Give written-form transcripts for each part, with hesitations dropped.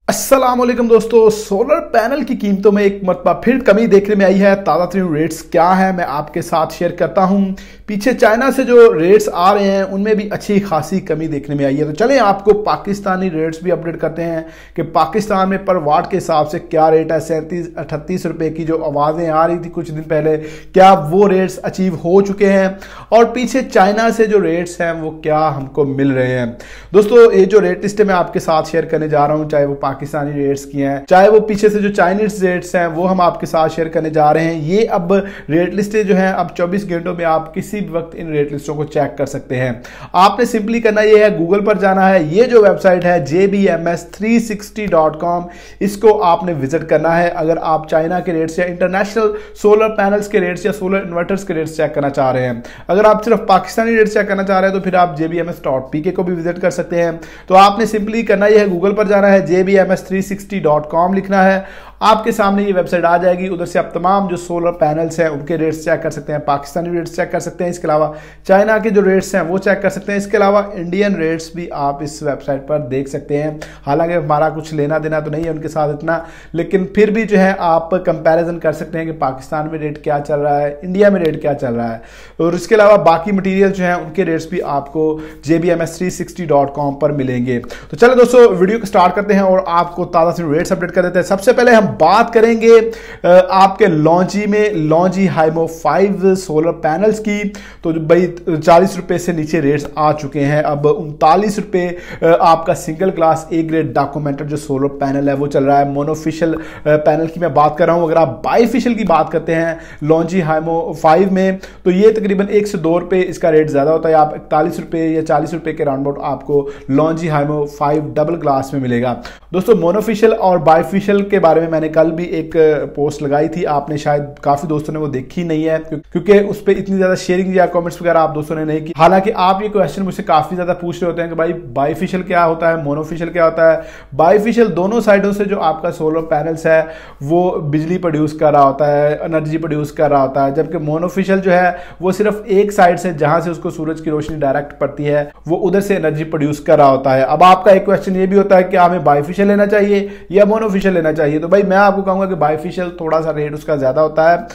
अस्सलाम वालेकुम दोस्तों, सोलर पैनल की कीमतों में एक मरतबा फिर कमी देखने में आई है। ताज़ा तरीन रेट्स क्या है मैं आपके साथ शेयर करता हूं। पीछे चाइना से जो रेट्स आ रहे हैं उनमें भी अच्छी खासी कमी देखने में आई है। तो चलें आपको पाकिस्तानी रेट्स भी अपडेट करते हैं कि पाकिस्तान में पर वाट के हिसाब से क्या रेट है। 37-38 रुपए की जो आवाज़ें आ रही थी कुछ दिन पहले, क्या वो रेट्स अचीव हो चुके हैं और पीछे चाइना से जो रेट्स हैं वो क्या हमको मिल रहे हैं। दोस्तों ये जो रेट लिस्ट है मैं आपके साथ शेयर करने जा रहा हूँ, चाहे वो पाकिस्तानी रेट्स की हैं चाहे वो पीछे से जो चाइनीज रेट्स हैं वो हम आपके साथ शेयर करने जा रहे हैं। ये अब रेट लिस्टें जो हैं अब 24 घंटों में आप किसी भी वक्त इन रेट लिस्टों को चेक कर सकते हैं। आपने सिंपली करना ये है, गूगल पर जाना है। ये जो वेबसाइट है jbms360.com, इसको आपने विजिट करना है अगर आप चाइना के रेट्स या इंटरनेशनल सोलर पैनल्स के रेट्स या सोलर इन्वर्टर्स के रेट्स चेक करना चाह रहे हैं। अगर आप सिर्फ पाकिस्तानी रेट्स चेक करना चाह रहे हैं तो फिर आप jbms.pk को भी विजिट कर सकते हैं। तो आपने सिंपली करना यह है, गूगल पर जाना है, jbms360.com लिखना है, आपके सामने ये वेबसाइट आ जाएगी। उधर से आप तमाम जो सोलर पैनल्स हैं उनके रेट्स चेक कर सकते हैं, पाकिस्तानी रेट्स चेक कर सकते हैं, इसके अलावा चाइना के जो रेट्स हैं वो चेक कर सकते हैं। इसके अलावा इंडियन रेट्स भी आप इस वेबसाइट पर देख सकते हैं। हालांकि हमारा कुछ लेना देना तो नहीं है उनके साथ इतना, लेकिन फिर भी जो है आप कंपैरिजन कर सकते हैं कि पाकिस्तान में रेट क्या चल रहा है, इंडिया में रेट क्या चल रहा है। और इसके अलावा बाकी मटीरियल जो है उनके रेट्स भी आपको jbms360.com पर मिलेंगे। तो चलो दोस्तों वीडियो को स्टार्ट करते हैं और आपको ताज़ा से रेट्स अपडेट कर देते हैं। सबसे पहले हम बात करेंगे आपके लॉन्जी में, लॉन्जी हाइमो 5 सोलर पैनल्स की। तो भाई 40 रुपए से नीचे रेट्स आ चुके हैं। अब 39 रुपए आपका single class A grade documented जो सोलर पैनल है वो चल रहा है। मोनोफिशियल पैनल की मैं बात कर रहा हूं। अगर आप बाईफिशियल की बात करते हैं लॉन्जी हाइमो 5 में तो ये तकरीबन 1 से 2 रुपए इसका रेट ज्यादा होता है। आप 41 रुपए या 40 रुपए के राउंड अबाउट आपको लॉन्जी हाइमो 5 डबल ग्लास में मिलेगा। दोस्तों मोनोफिशियल और बाईफिशियल के बारे में मैंने कल भी एक पोस्ट लगाई थी, आपने शायद काफी दोस्तों ने वो देखी नहीं है क्योंकि उस पर इतनी ज्यादा शेयरिंग या कमेंट्स वगैरह आप दोस्तों ने नहीं की। हालांकि आप ये क्वेश्चन मुझसे काफी ज्यादा पूछ रहे होते हैं कि भाई बाईफिशियल क्या होता है, मोनोफिशियल क्या होता है। बाईफिशियल दोनों साइडों से जो आपका सोलर पैनल्स है वो बिजली प्रोड्यूस कर रहा होता है, एनर्जी प्रोड्यूस कर रहा होता है, जबकि मोनोफिशियल जो है वो सिर्फ एक साइड से जहां से उसको सूरज की रोशनी डायरेक्ट पड़ती है वो उधर से एनर्जी प्रोड्यूस कर रहा होता है। अब आपका एक क्वेश्चन ये भी होता है कि हमें बाईफिशियल लेना चाहिए या मोनोफिशियल लेना चाहिए। तो भाई मैं आपको कहूंगा कि बाईफिशियल थोड़ा सा रेट उसका ज्यादा होता है।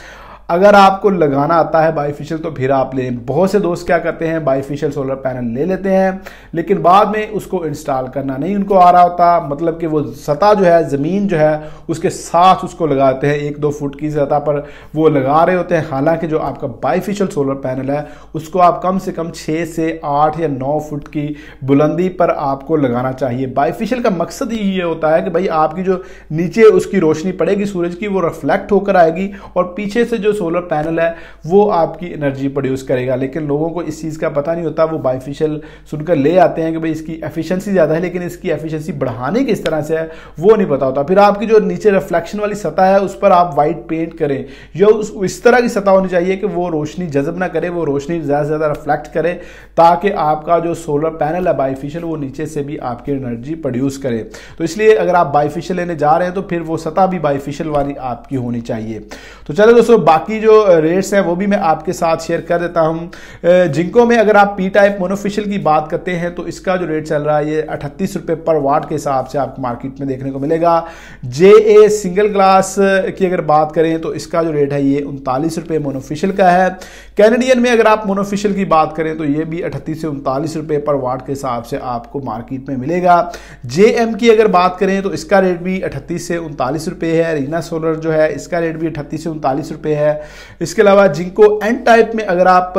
अगर आपको लगाना आता है बाईफिशियल तो फिर आप लें। बहुत से दोस्त क्या करते हैं, बाईफिशियल सोलर पैनल ले लेते हैं लेकिन बाद में उसको इंस्टॉल करना नहीं उनको आ रहा होता। मतलब कि वो सतह जो है, ज़मीन जो है उसके साथ उसको लगाते हैं, 1-2 फुट की सतह पर वो लगा रहे होते हैं। हालांकि जो आपका बाईफिशियल सोलर पैनल है उसको आप कम से कम 6 से 8 या 9 फुट की बुलंदी पर आपको लगाना चाहिए। बाईफिशियल का मकसद ही ये होता है कि भाई आपकी जो नीचे उसकी रोशनी पड़ेगी सूरज की वो रिफ्लेक्ट होकर आएगी और पीछे से जो सोलर पैनल है वो आपकी एनर्जी प्रोड्यूस करेगा। लेकिन लोगों को इस चीज का पता नहीं होता, वो बाईफिशियल सुनकर ले आते हैं कि भाई इसकी एफिशिएंसी ज्यादा है, लेकिन इसकी एफिशिएंसी बढ़ाने किस तरह से है वो नहीं पता होता। फिर आपकी जो नीचे रिफ्लेक्शन वाली सतह है उस पर आप व्हाइट पेंट करें या इस तरह की सतह होनी चाहिए कि वो रोशनी जज़ब ना करे, वो रोशनी ज्यादा से ज्यादा रिफ्लेक्ट करे ताकि आपका जो सोलर पैनल है बाईफिशियल वो नीचे से भी आपकी एनर्जी प्रोड्यूस करे। तो इसलिए अगर आप बाईफिशियल लेने जा रहे हैं तो फिर वो सतह भी बाईफिशियल वाली आपकी होनी चाहिए। तो चलो दोस्तों बाकी जो रेट्स हैं वो भी मैं आपके साथ शेयर कर देता हूं। जिंको में अगर आप पी टाइप मोनोफिशियल की बात करते हैं तो इसका जो रेट चल रहा है ये 38 रुपए पर वाट के हिसाब से आपको मार्केट में देखने को मिलेगा। JA सिंगल ग्लास की अगर बात करें तो इसका जो रेट है ये 39 रुपए मोनोफिशियल का है। कैनेडियन में अगर आप मोनोफिशियल की बात करें तो ये भी 38 से 39 रुपए पर वाट के हिसाब से आपको मार्केट में मिलेगा। JM की अगर बात करें तो इसका रेट भी 38 से 39 रुपए है। रीना सोलर जो है इसका रेट भी 38 से 39 रुपए है। इसके अलावा जिंको एन टाइप में अगर आप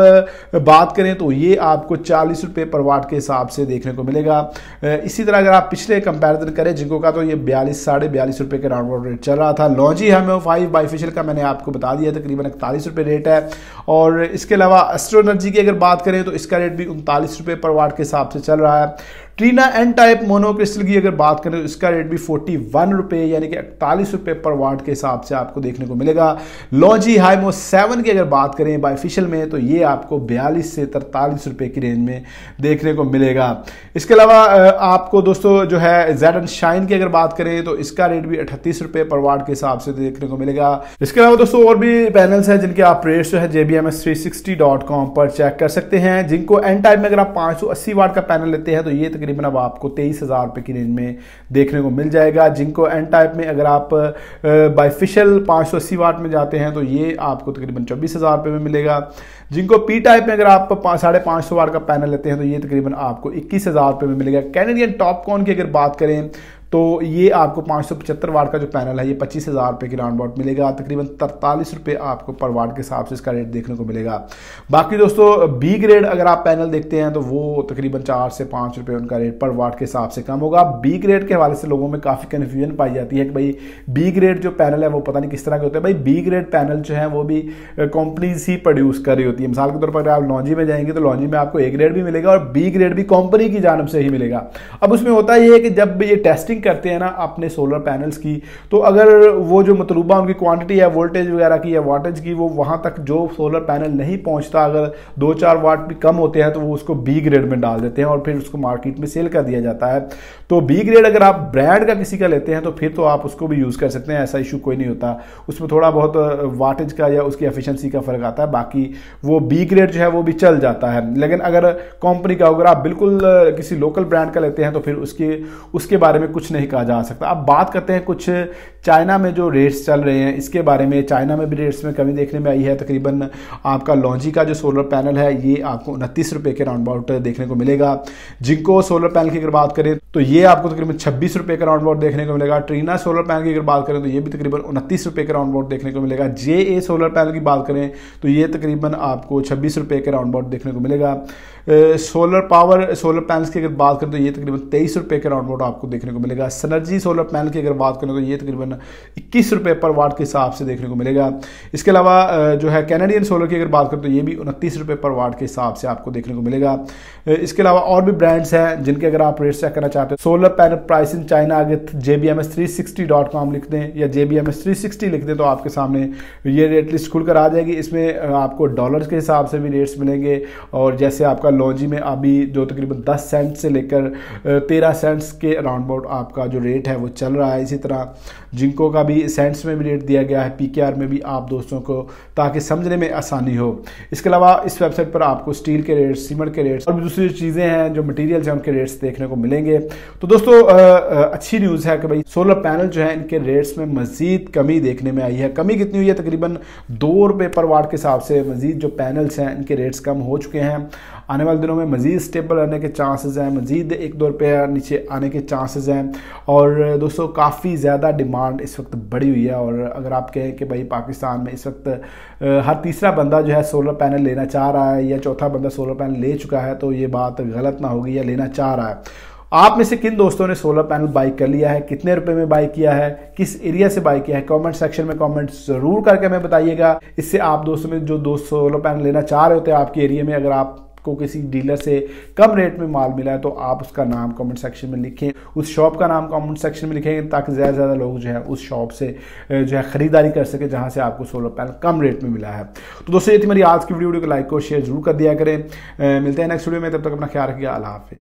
बात करें तो ये आपको 40 रुपए पर वाट के हिसाब से देखने को मिलेगा। इसी तरह अगर आप पिछले कंपैरिजन करें जिंको का तो ये 42-42.5 रुपए के राउंड रेट चल रहा था। लॉन्जी हाइमो 5 बाईफिशियल का मैंने आपको बता दिया तकरीबन 41 रुपए रेट है। और इसके अलावा एस्ट्रो एनर्जी की अगर बात करें तो इसका रेट भी 39 रुपए पर वाट के हिसाब से चल रहा है। ट्रीना एन टाइप मोनोक्रिस्टल की अगर बात करें तो इसका रेट भी 41 रुपए यानी कि 41 रुपए पर वाट के हिसाब से आपको देखने को मिलेगा। लॉन्जी हाइमो 7 की अगर बात करें बाईफिशियल में तो ये आपको 42 से 43 रुपए की रेंज में देखने को मिलेगा। इसके अलावा आपको दोस्तों जो है जेड एंड शाइन की अगर बात करें तो इसका रेट भी 38 रुपए पर वाट के हिसाब से देखने को मिलेगा। इसके अलावा दोस्तों और भी पैनल्स हैं जिनके आप रेट्स जो है jbms360.com पर चेक कर सकते हैं। जिनको एन टाइप में अगर आप 580 वाट का पैनल लेते हैं तो ये तकरीबन अब आपको 23,000 रुपये की रेंज में देखने को मिल जाएगा। जिंको एन टाइप में अगर आप बाइफिशियल 580 वाट में जाते हैं तो ये आपको तकरीबन 24,000 रुपये में मिलेगा। जिंको पी टाइप में अगर आप 550 वाट का पैनल लेते हैं तो ये तकरीबन आपको 21,000 रुपये में मिलेगा। कैनेडियन टॉपकॉन की अगर बात करें तो ये आपको 575 वाट का जो पैनल है ये 25,000 रुपये की राउंड अबाउट मिलेगा। तकरीबन 43 रुपये आपको पर वाट के हिसाब से इसका रेट देखने को मिलेगा। बाकी दोस्तों बी ग्रेड अगर आप पैनल देखते हैं तो वो तकरीबन 4 से 5 रुपये उनका रेट पर वाट के हिसाब से कम होगा। बी ग्रेड के हवाले से लोगों में काफ़ी कन्फ्यूजन पाई जाती है कि भाई बी ग्रेड जो पैनल है वो पता नहीं किस तरह के होते हैं। भाई बी ग्रेड पैनल जो है वो भी कंपनीज ही प्रोड्यूस कर रही होती है। मिसाल के तौर पर अगर आप लॉन्जी में जाएंगे तो लॉन्जी में आपको ए ग्रेड भी मिलेगा और बी ग्रेड भी कंपनी की जानब से ही मिलेगा। अब उसमें होता ये है कि जब ये टेस्टिंग करते हैं ना अपने सोलर पैनल्स की, तो अगर वो जो मतलूबा उनकी क्वांटिटी है वोल्टेज वगैरह की या वाटेज की वो वहां तक जो सोलर पैनल नहीं पहुंचता, अगर 2-4 वाट भी कम होते हैं तो वो उसको बी ग्रेड में डाल देते हैं और फिर उसको मार्केट में सेल कर दिया जाता है। तो बी ग्रेड अगर आप ब्रांड का किसी का लेते हैं तो फिर तो आप उसको भी यूज़ कर सकते हैं, ऐसा इशू कोई नहीं होता। उसमें थोड़ा बहुत वाटेज का या उसकी एफिशिएंसी का फर्क आता है, बाकी वो बी ग्रेड जो है वो भी चल जाता है। लेकिन अगर कंपनी का अगर आप बिल्कुल किसी लोकल ब्रांड का लेते हैं तो फिर उसके बारे में कुछ नहीं कहा जा सकता। अब बात करते हैं कुछ चाइना में जो रेट्स चल रहे हैं इसके बारे में। चाइना में भी रेट्स में कमी देखने में आई है। तकरीबन आपका लॉन्जी का जो सोलर पैनल है ये आपको 29 रुपये के राउंड अबाउट देखने को मिलेगा। जिंको सोलर पैनल की अगर बात करें तो ये आपको तकरीबन 26 रुपये का राउंड अबाउट देखने को मिलेगा। ट्रीना सोलर पैनल की अगर बात करें तो ये भी तकरीबन 29 रुपये के राउंड अबाउट देखने को मिलेगा। JA सोलर पैनल की बात करें तो ये तकरीबन आपको 26 रुपये के राउंड अबाउट देखने को मिलेगा। सोलर पावर सोलर पैनल्स की अगर बात करें तो ये तकरीबन 23 रुपये के राउंड अबाउट आपको देखने को मिलेगा। सिनर्जी सोलर पैनल की अगर बात करें तो ये तकरीबन 21 रुपये पर वाट के हिसाब से देखने को मिलेगा। इसके अलावा जो है कैनेडियन सोलर की अगर बात करें तो ये भी 29 रुपये पर वाट के हिसाब से आपको देखने को मिलेगा। इसके अलावा और भी ब्रांड्स हैं जिनके अगर आप रेट चेक करना चाहते हैं। Solar panel price in China अगर jbms360.com लिख दें या jbms360 लिख दें तो आपके सामने ये रेट लिस्ट खुलकर आ जाएगी। इसमें आपको डॉलर्स के हिसाब से भी रेट्स मिलेंगे और जैसे आपका लॉन्जी में अभी जो तकरीबन 10 सेंट से लेकर 13 सेंट्स के अराउंड अबाउट आपका जो रेट है वो चल रहा है। इसी तरह जिंको का भी सेंट्स में भी रेट दिया गया है, PKR में भी आप दोस्तों को, ताकि समझने में आसानी हो। इसके अलावा इस वेबसाइट पर आपको स्टील के रेट्स, सीमेंट के रेट्स और भी दूसरी चीज़ें हैं जो मटेरियल्स हैं उनके रेट्स देखने को मिलेंगे। तो दोस्तों अच्छी न्यूज़ है कि भाई सोलर पैनल जो है इनके रेट्स में मजीद कमी देखने में आई है। कमी कितनी हुई है? तकरीबन 2 रुपये पर वाट के हिसाब से मजीद जो पैनल्स हैं इनके रेट्स कम हो चुके हैं। आने वाले दिनों में मजीद स्टेबल रहने के चांसेस हैं, मजीद 1-2 रुपये नीचे आने के चांसेस हैं। और दोस्तों काफ़ी ज़्यादा डिमांड इस वक्त बढ़ी हुई है। और अगर आप कहें कि भाई पाकिस्तान में इस वक्त हर तीसरा बंदा जो है सोलर पैनल लेना चाह रहा है या चौथा बंदा सोलर पैनल ले चुका है तो ये बात गलत ना होगी, या लेना चाह रहा है। आप में से किन दोस्तों ने सोलर पैनल बाई कर लिया है, कितने रुपए में बाई किया है, किस एरिया से बाई किया है, कमेंट सेक्शन में कमेंट जरूर करके हमें बताइएगा। इससे आप दोस्तों में जो दोस्त सोलर पैनल लेना चाह रहे होते हैं आपके एरिया में, अगर आपको किसी डीलर से कम रेट में माल मिला है तो आप उसका नाम कमेंट सेक्शन में लिखें, उस शॉप का नाम कमेंट सेक्शन में लिखेंगे ताकि ज़्यादा से ज़्यादा लोग जो है उस शॉप से जो है ख़रीदारी कर सके जहां से आपको सोलर पैनल कम रेट में मिला है। तो दोस्तों ये थी मेरी आज की वीडियो को लाइक और शेयर जरूर कर दिया करें। मिलते हैं नेक्स्ट वीडियो में, तब तक अपना ख्याल रखिएगा। अल्लाह हाफ़िज़।